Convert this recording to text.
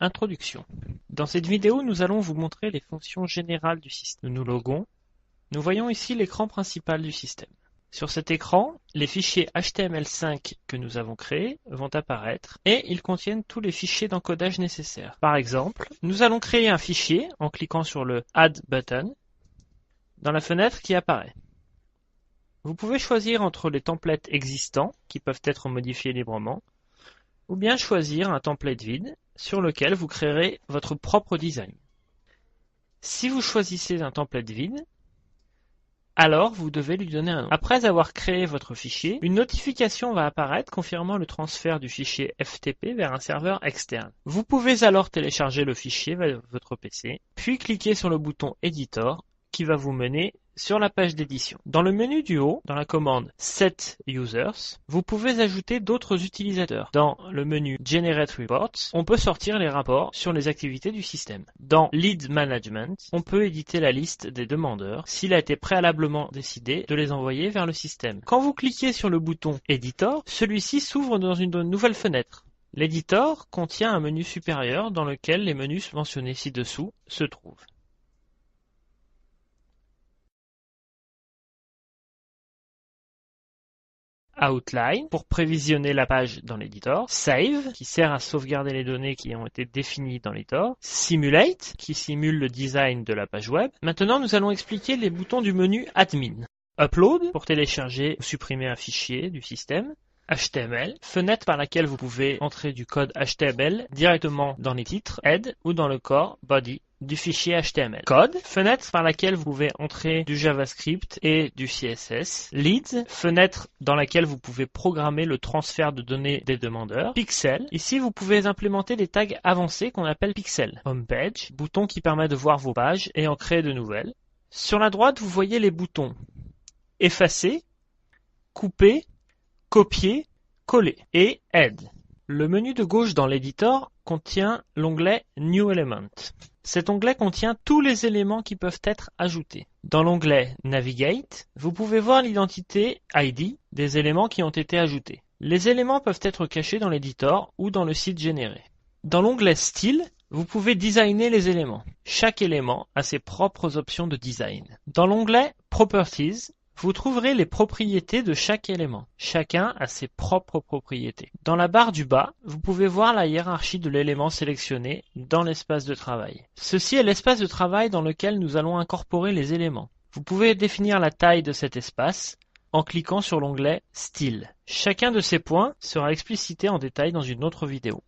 Introduction. Dans cette vidéo, nous allons vous montrer les fonctions générales du système. Nous nous loguons. Nous voyons ici l'écran principal du système. Sur cet écran, les fichiers HTML5 que nous avons créés vont apparaître et ils contiennent tous les fichiers d'encodage nécessaires. Par exemple, nous allons créer un fichier en cliquant sur le Add button dans la fenêtre qui apparaît. Vous pouvez choisir entre les templates existants qui peuvent être modifiés librement ou bien choisir un template vide sur lequel vous créerez votre propre design. Si vous choisissez un template vide, alors vous devez lui donner un nom. Après avoir créé votre fichier, une notification va apparaître confirmant le transfert du fichier FTP vers un serveur externe. Vous pouvez alors télécharger le fichier vers votre PC, puis cliquer sur le bouton Editor qui va vous mener sur la page d'édition. Dans le menu du haut, dans la commande Set Users, vous pouvez ajouter d'autres utilisateurs. Dans le menu Generate Reports, on peut sortir les rapports sur les activités du système. Dans Lead Management, on peut éditer la liste des demandeurs s'il a été préalablement décidé de les envoyer vers le système. Quand vous cliquez sur le bouton Editor, celui-ci s'ouvre dans une nouvelle fenêtre. L'editor contient un menu supérieur dans lequel les menus mentionnés ci-dessous se trouvent. Outline pour prévisionner la page dans l'editor, Save qui sert à sauvegarder les données qui ont été définies dans l'editor, Simulate qui simule le design de la page web. Maintenant nous allons expliquer les boutons du menu Admin. Upload pour télécharger ou supprimer un fichier du système, HTML, fenêtre par laquelle vous pouvez entrer du code HTML directement dans les titres, head ou dans le corps, body du fichier HTML. Code, fenêtre par laquelle vous pouvez entrer du JavaScript et du CSS. Leads, fenêtre dans laquelle vous pouvez programmer le transfert de données des demandeurs. Pixel, ici vous pouvez implémenter des tags avancés qu'on appelle pixels. Homepage, bouton qui permet de voir vos pages et en créer de nouvelles. Sur la droite, vous voyez les boutons effacer, couper, copier, coller et Add. Le menu de gauche dans l'éditeur contient l'onglet New Element. Cet onglet contient tous les éléments qui peuvent être ajoutés. Dans l'onglet Navigate, vous pouvez voir l'identité ID des éléments qui ont été ajoutés. Les éléments peuvent être cachés dans l'éditeur ou dans le site généré. Dans l'onglet Style, vous pouvez designer les éléments. Chaque élément a ses propres options de design. Dans l'onglet Properties, vous trouverez les propriétés de chaque élément. Chacun a ses propres propriétés. Dans la barre du bas, vous pouvez voir la hiérarchie de l'élément sélectionné dans l'espace de travail. Ceci est l'espace de travail dans lequel nous allons incorporer les éléments. Vous pouvez définir la taille de cet espace en cliquant sur l'onglet Style. Chacun de ces points sera explicité en détail dans une autre vidéo.